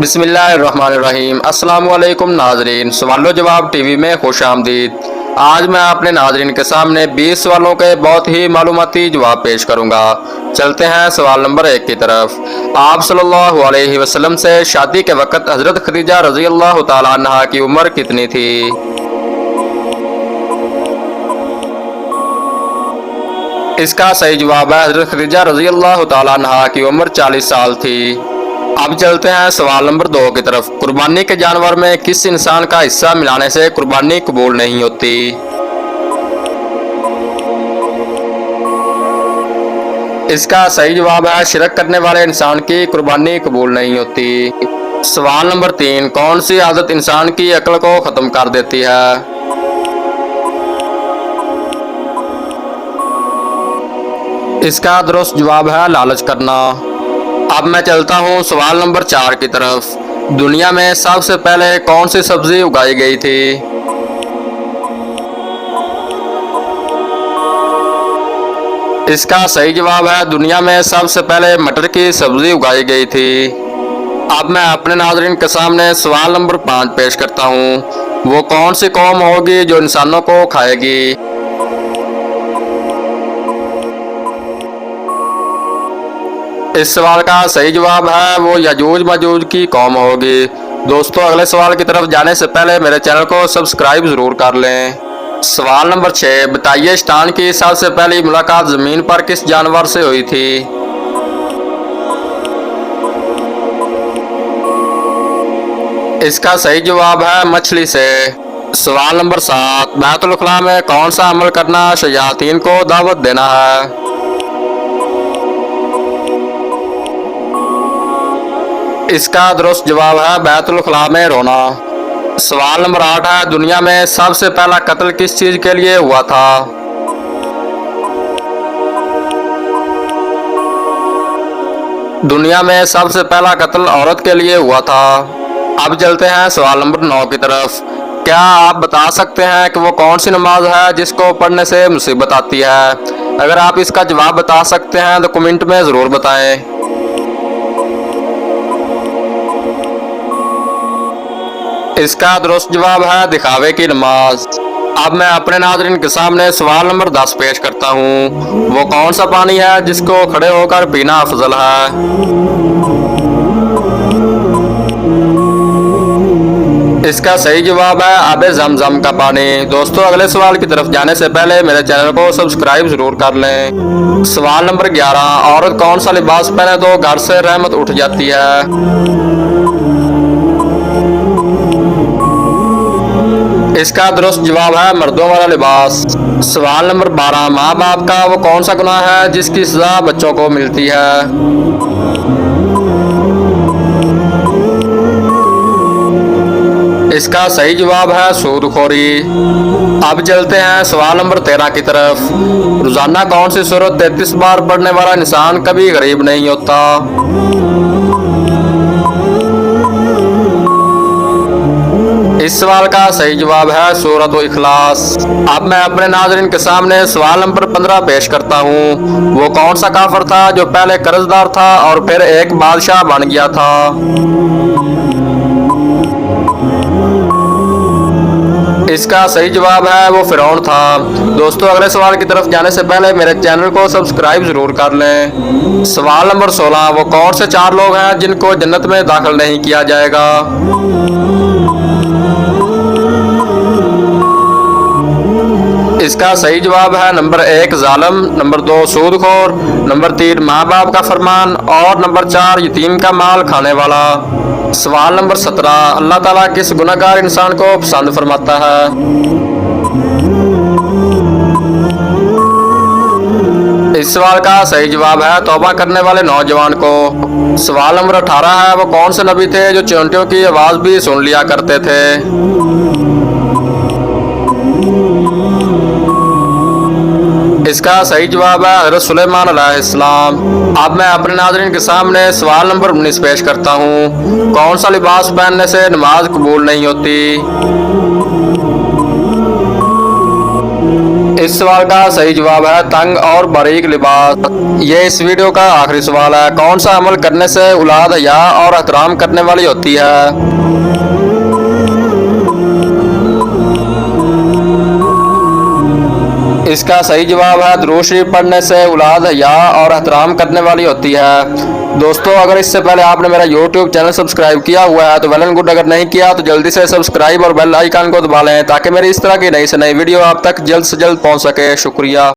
बिस्मिल्लाहिर्रहमानिर्रहीम। अस्सलाम वालेकुम नाजरीन, सवालो जवाब टीवी में खुश आमदीद। आज मैं अपने नाजरीन के सामने 20 सवालों के बहुत ही मालूमाती जवाब पेश करूंगा। चलते हैं सवाल नंबर 1 की तरफ। आप सल्लल्लाहु अलैहि वसल्लम से शादी के वक्त हजरत खदीजा रजी अल्लाह तआला अन्हा की उम्र कितनी थी? इसका सही जवाब है हजरत खदीजा रजी अल्लाह तआला अन्हा की उम्र 40 साल थी। अब चलते हैं सवाल नंबर 2 की तरफ। कुर्बानी के जानवर में किस इंसान का हिस्सा मिलाने से कुर्बानी कबूल नहीं होती? इसका सही जवाब है शिरक करने वाले इंसान की कुर्बानी कबूल नहीं होती। सवाल नंबर 3। कौन सी आदत इंसान की अक्ल को खत्म कर देती है? इसका दुरुस्त जवाब है लालच करना। अब मैं चलता हूँ सवाल नंबर 4 की तरफ। दुनिया में सबसे पहले कौन सी सब्जी उगाई गई थी? इसका सही जवाब है दुनिया में सबसे पहले मटर की सब्जी उगाई गई थी। अब मैं अपने नाज़रीन के सामने सवाल नंबर 5 पेश करता हूँ। वो कौन सी कौम होगी जो इंसानों को खाएगी? इस सवाल का सही जवाब है वो यजूज मजूज की कौम होगी। दोस्तों, अगले सवाल की तरफ जाने से पहले मेरे चैनल को सब्सक्राइब जरूर कर लें। सवाल नंबर 6। बताइए, शैतान की सबसे पहली मुलाकात जमीन पर किस जानवर से हुई थी? इसका सही जवाब है मछली से। सवाल नंबर 7। बैतुल खला में कौन सा अमल करना शयातीन को दावत देना है? इसका दुरुस्त जवाब है बैतुल खला में रोना। सवाल नंबर 8 है। दुनिया में सबसे पहला कत्ल किस चीज के लिए हुआ था? दुनिया में सबसे पहला कत्ल औरत के लिए हुआ था। अब चलते हैं सवाल नंबर 9 की तरफ। क्या आप बता सकते हैं कि वो कौन सी नमाज है जिसको पढ़ने से मुसीबत आती है? अगर आप इसका जवाब बता सकते हैं तो कमेंट में ज़रूर बताएं। इसका दुरुस्त जवाब है दिखावे की नमाज। अब मैं अपने नाज़रीन के सामने सवाल नंबर 10 पेश करता हूँ। वो कौन सा पानी है जिसको खड़े होकर पीना अफजल है? इसका सही जवाब है आबे ज़मज़म का पानी। दोस्तों, अगले सवाल की तरफ जाने से पहले मेरे चैनल को सब्सक्राइब जरूर कर लें। सवाल नंबर 11। औरत कौन सा लिबास पहने तो घर से रहमत उठ जाती है? इसका दुरुस्त जवाब है मर्दों वाला लिबास। सवाल नंबर 12। माँ बाप का वो कौन सा गुनाह है जिसकी सजा बच्चों को मिलती है? इसका सही जवाब है सूदखोरी। अब चलते हैं सवाल नंबर 13 की तरफ। रोजाना कौन सी सूरत 33 बार पढ़ने वाला इंसान कभी गरीब नहीं होता? इस सवाल का सही जवाब है सूरत इखलास। अब मैं अपने नाज़रीन के सामने सवाल नंबर 15 पेश करता हूँ। वो कौन सा काफिर था जो पहले कर्जदार था और फिर एक बादशाह बन गया था? इसका सही जवाब है वो फिरौन था। दोस्तों, अगले सवाल की तरफ जाने से पहले मेरे चैनल को सब्सक्राइब जरूर कर लें। सवाल नंबर 16। वो कौन से 4 लोग हैं जिनको जन्नत में दाखिल नहीं किया जाएगा? इसका सही जवाब है नंबर 1 जालिम, नंबर 2 सूदखोर, नंबर 3 माँ बाप का फरमान और नंबर 4 यतीम का माल खाने वाला। सवाल नंबर 17। अल्लाह ताला किस गुनहगार इंसान को पसंद फरमाता है? इस सवाल का सही जवाब है तौबा करने वाले नौजवान को। सवाल नंबर 18 है। वो कौन से नबी थे जो चींटियों की आवाज भी सुन लिया करते थे? इसका सही जवाब है हज़रत सुलेमान अलैहिस्सलाम। अब मैं अपने नाज़रीन के सामने सवाल नंबर 19 पेश करता हूँ। कौन सा लिबास पहनने से नमाज कबूल नहीं होती? इस सवाल का सही जवाब है तंग और बारीक लिबास। ये इस वीडियो का आखिरी सवाल है। कौन सा अमल करने से औलाद हया और एहतराम करने वाली होती है? इसका सही जवाब है दुरूद शरीफ पढ़ने से औलाद हया और एहतराम करने वाली होती है। दोस्तों, अगर इससे पहले आपने मेरा YouTube चैनल सब्सक्राइब किया हुआ है तो वेल एंड गुड, अगर नहीं किया तो जल्दी से सब्सक्राइब और बेल आइकन को दबा लें ताकि मेरी इस तरह की नई से नई वीडियो आप तक जल्द से जल्द पहुंच सके। शुक्रिया।